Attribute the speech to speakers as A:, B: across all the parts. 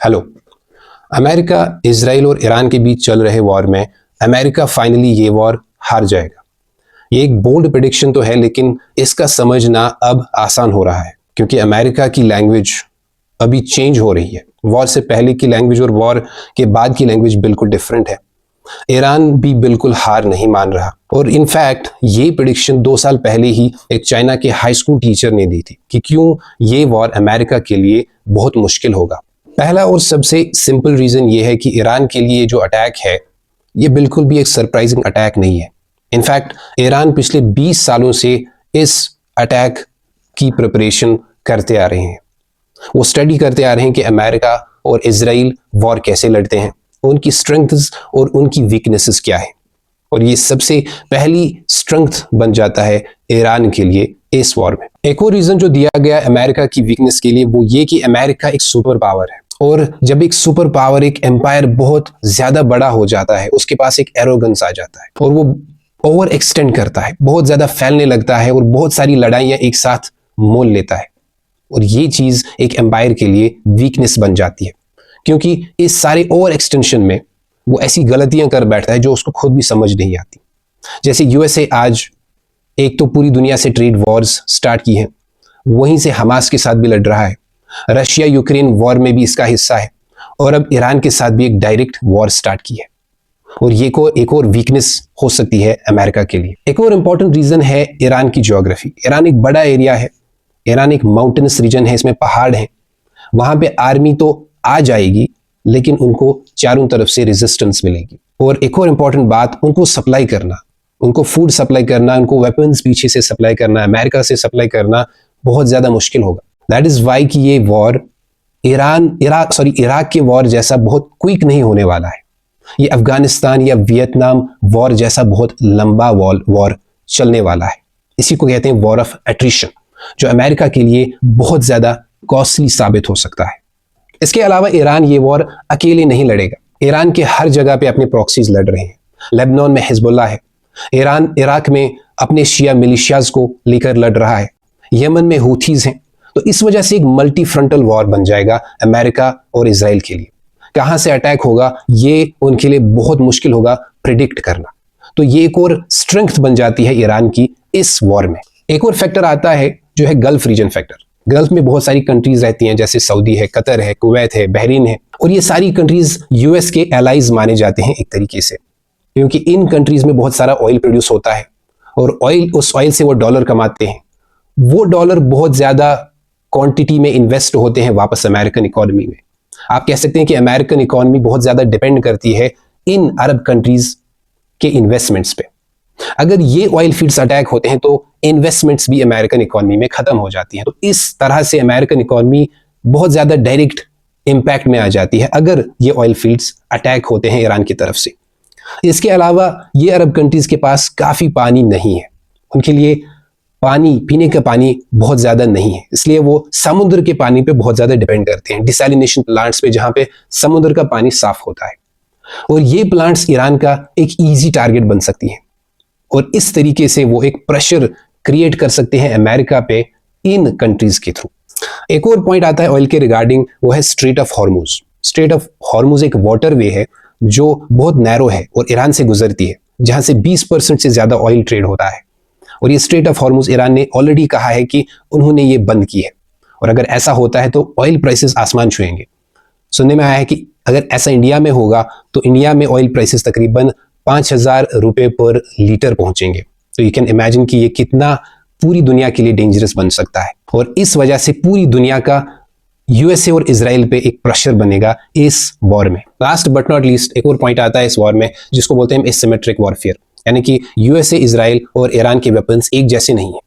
A: Hello. America, Israel और Iran के बीच चल रहे वॉर में अमेरिका फाइनली ये वॉर हार जाएगा। ये एक बोल्ड प्रेडिक्शन तो है, लेकिन इसका समझना अब आसान हो रहा है क्योंकि अमेरिका की लैंग्वेज अभी चेंज हो रही है। वॉर से पहले की लैंग्वेज और वॉर के बाद की लैंग्वेज बिल्कुल डिफरेंट है। ईरान भी बिल्कुल हार नहीं मान रहा और इनफैक्ट ये प्रेडिक्शन 2 साल पहले ही एक चाइना के हाई स्कूल टीचर ने दी थी कि क्यों ये वॉर अमेरिका के लिए बहुत मुश्किल होगा। पहला और सबसे सिंपल रीजन ये है कि ईरान के लिए जो अटैक है ये बिल्कुल भी एक सरप्राइजिंग अटैक नहीं है। इनफैक्ट ईरान पिछले 20 सालों से इस अटैक की प्रिपरेशन करते आ रहे हैं। वो स्टडी करते आ रहे हैं कि अमेरिका और इजराइल वॉर कैसे लड़ते हैं, उनकी स्ट्रेंथ्स और उनकी वीकनेसेस क्या है, और ये सबसे पहली स्ट्रेंथ बन जाता है ईरान के लिए इस वॉर में। एक और रीजन जो दिया गया अमेरिका की वीकनेस के लिए वो ये कि अमेरिका एक सुपर पावर है, और जब एक सुपर पावर, एक एम्पायर बहुत ज्यादा बड़ा हो जाता है, उसके पास एक एरोगेंस आ जाता है और वो ओवर एक्सटेंड करता है, बहुत ज्यादा फैलने लगता है और बहुत सारी लड़ाइयां एक साथ मोल लेता है। और ये चीज एक एम्पायर के लिए वीकनेस बन जाती है क्योंकि इस सारे ओवर एक्सटेंशन में वो ऐसी गलतियां कर बैठता है जो उसको खुद भी समझ नहीं आती। जैसे यूएसए आज एक तो पूरी दुनिया से ट्रेड वॉर्स स्टार्ट की है, वहीं से हमास के साथ भी लड़ रहा है, रशिया यूक्रेन वॉर में भी इसका हिस्सा है, और अब ईरान के साथ भी एक डायरेक्ट वॉर स्टार्ट की है। और ये को एक और वीकनेस हो सकती है अमेरिका के लिए। एक और इंपॉर्टेंट रीजन है ईरान की ज्योग्राफी। ईरान एक बड़ा एरिया है, ईरान एक माउंटेनस रीजन है, इसमें पहाड़ हैं। वहां पे आर्मी तो आ जाएगी लेकिन उनको चारों तरफ से रेजिस्टेंस मिलेगी। और एक और इंपॉर्टेंट बात, उनको सप्लाई करना, उनको फूड सप्लाई करना, उनको वेपन्स पीछे से सप्लाई करना, अमेरिका से सप्लाई करना बहुत ज्यादा मुश्किल होगा। दैट इज वाई कि ये वॉर इराक के वॉर जैसा बहुत क्विक नहीं होने वाला है। ये अफगानिस्तान या वियतनाम वॉर जैसा बहुत लंबा वॉर चलने वाला है। इसी को कहते हैं वॉर ऑफ एट्रिशन, जो अमेरिका के लिए बहुत ज्यादा कॉस्टली साबित हो सकता है। इसके अलावा ईरान ये वॉर अकेले नहीं लड़ेगा। ईरान के हर जगह पे अपने प्रॉक्सीज लड़ रहे हैं। लेबनान में हिजबुल्लाह है, ईरान इराक में अपने शिया मिलिशियाज को लेकर लड़ रहा है, यमन में हूथीज हैं। तो इस वजह से एक मल्टी फ्रंटल वॉर बन जाएगा अमेरिका और इजराइल के लिए। कहां से अटैक होगा ये उनके लिए बहुत मुश्किल होगा प्रिडिक्ट करना। तो ये एक और स्ट्रेंथ बन जाती है ईरान की इस वॉर में। एक और फैक्टर आता है जो है गल्फ रीजन फैक्टर। गल्फ में बहुत सारी कंट्रीज रहती हैं, जैसे सऊदी है, कतर है, कुवैत है, बहरीन है, और ये सारी कंट्रीज यूएस के एलाइज माने जाते हैं एक तरीके से, क्योंकि इन कंट्रीज में बहुत सारा ऑयल प्रोड्यूस होता है और उस ऑयल से वो डॉलर कमाते हैं। वो डॉलर बहुत ज्यादा क्वांटिटी में इन्वेस्ट होते हैं वापस अमेरिकन इकोनॉमी में। आप कह सकते हैं कि अमेरिकन इकोनॉमी बहुत ज्यादा डिपेंड करती है इन अरब कंट्रीज के इन्वेस्टमेंट्स पे। अगर ये ऑयल फील्ड्स अटैक होते हैं तो इन्वेस्टमेंट्स भी अमेरिकन इकोनॉमी में खत्म हो जाती हैं। तो इस तरह से अमेरिकन इकोनॉमी बहुत ज्यादा डायरेक्ट इंपैक्ट में आ जाती है अगर ये ऑयल फील्ड्स अटैक होते हैं ईरान की तरफ से। इसके अलावा ये अरब कंट्रीज के पास काफी पानी नहीं है, उनके लिए पानी, पीने का पानी बहुत ज्यादा नहीं है, इसलिए वो समुद्र के पानी पे बहुत ज्यादा डिपेंड करते हैं, डिसैलिनेशन प्लांट्स पे, जहां पे समुद्र का पानी साफ होता है। और ये प्लांट्स ईरान का एक इजी टारगेट बन सकती हैं और इस तरीके से वो एक प्रेशर क्रिएट कर सकते हैं अमेरिका पे इन कंट्रीज के थ्रू। एक और पॉइंट आता है ऑयल के रिगार्डिंग, वो है straight of Hormuz. Straight of Hormuz एक वाटरवे है जो बहुत नैरो है और ईरान से गुजरती है, जहां से 20% से ज्यादा ऑयल ट्रेड होता है। और ये स्ट्रेट ऑफ हॉर्मुज ईरान ने ऑलरेडी कहा है कि उन्होंने ये बंद की है, और अगर ऐसा होता है तो ऑयल प्राइसेस आसमान छुएंगे। सुनने में आया है कि अगर ऐसा इंडिया में होगा तो इंडिया में ऑयल प्राइसेस तकरीबन 5,000 रुपए पर लीटर पहुंचेंगे। तो यू कैन इमेजिन कि ये कितना पूरी दुनिया के लिए डेंजरस बन सकता है। और इस वजह से पूरी दुनिया का यूएसए और इजराइल पे एक प्रेशर बनेगा इस वॉर में। लास्ट बट नॉट लीस्ट एक और पॉइंट आता है इस वॉर में जिसको बोलते हैं एसिमेट्रिक वॉरफेयर, यानी कि यूएसए, इजराइल और ईरान के वेपन्स एक जैसे नहीं है।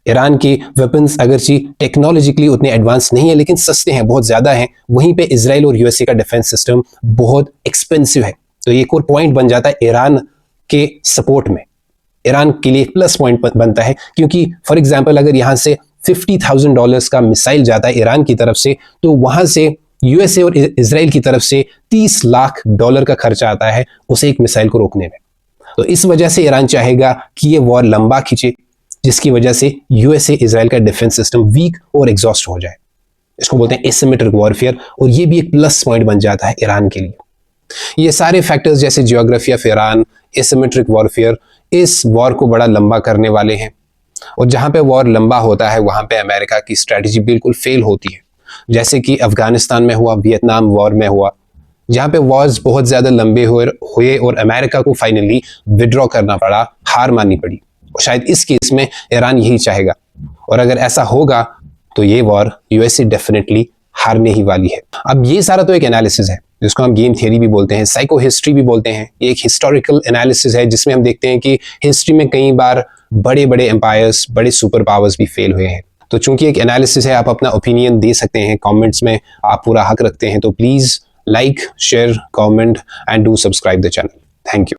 A: ईरान के वेपन्स अगरची टेक्नोलॉजिकली उतने एडवांस नहीं है लेकिन सस्ते हैं, बहुत ज्यादा हैं। वहीं पे इजराइल और यूएसए का डिफेंस सिस्टम बहुत एक्सपेंसिव है। तो एक और पॉइंट बन जाता है ईरान के सपोर्ट में, ईरान के लिए एक प्लस पॉइंट बनता है, क्योंकि फॉर एग्जाम्पल अगर यहाँ से $50,000 का मिसाइल जाता है ईरान की तरफ से, तो वहां से यूएसए और इजराइल की तरफ से $30 लाख का खर्चा आता है उसे एक मिसाइल को रोकने में। तो इस वजह से ईरान चाहेगा कि ये वॉर लंबा खींचे, जिसकी वजह से यूएसए इजराइल का डिफेंस सिस्टम वीक और एग्जॉस्ट हो जाए। इसको बोलते हैं एसिमेट्रिक वॉरफेयर, और ये भी एक प्लस पॉइंट बन जाता है ईरान के लिए। ये सारे फैक्टर्स जैसे geography of Iran, asymmetric warfare, इस वॉर को बड़ा लंबा करने वाले हैं। और जहां पे वॉर लंबा होता है वहां पे अमेरिका की स्ट्रेटजी बिल्कुल फेल होती है, जैसे कि अफगानिस्तान में हुआ, वियतनाम वॉर में हुआ, जहां पे वॉर्स बहुत ज्यादा लंबे हुए और अमेरिका को फाइनली विड्रॉ करना पड़ा, हार माननी पड़ी। और शायद इस केस में ईरान यही चाहेगा, और अगर ऐसा होगा तो ये वॉर यूएसए डेफिनेटली हारने ही वाली है। अब ये सारा तो एक एनालिसिस है जिसको हम गेम थियरी भी बोलते हैं, साइको हिस्ट्री भी बोलते हैं। ये एक हिस्टोरिकल एनालिसिस है जिसमें हम देखते हैं कि हिस्ट्री में कई बार बड़े बड़े एम्पायर्स, बड़े सुपर पावर्स भी फेल हुए हैं। तो चूंकि एक एनालिसिस है, आप अपना ओपिनियन दे सकते हैं कमेंट्स में, आप पूरा हक रखते हैं। तो please like, share, comment and do subscribe the channel. Thank you.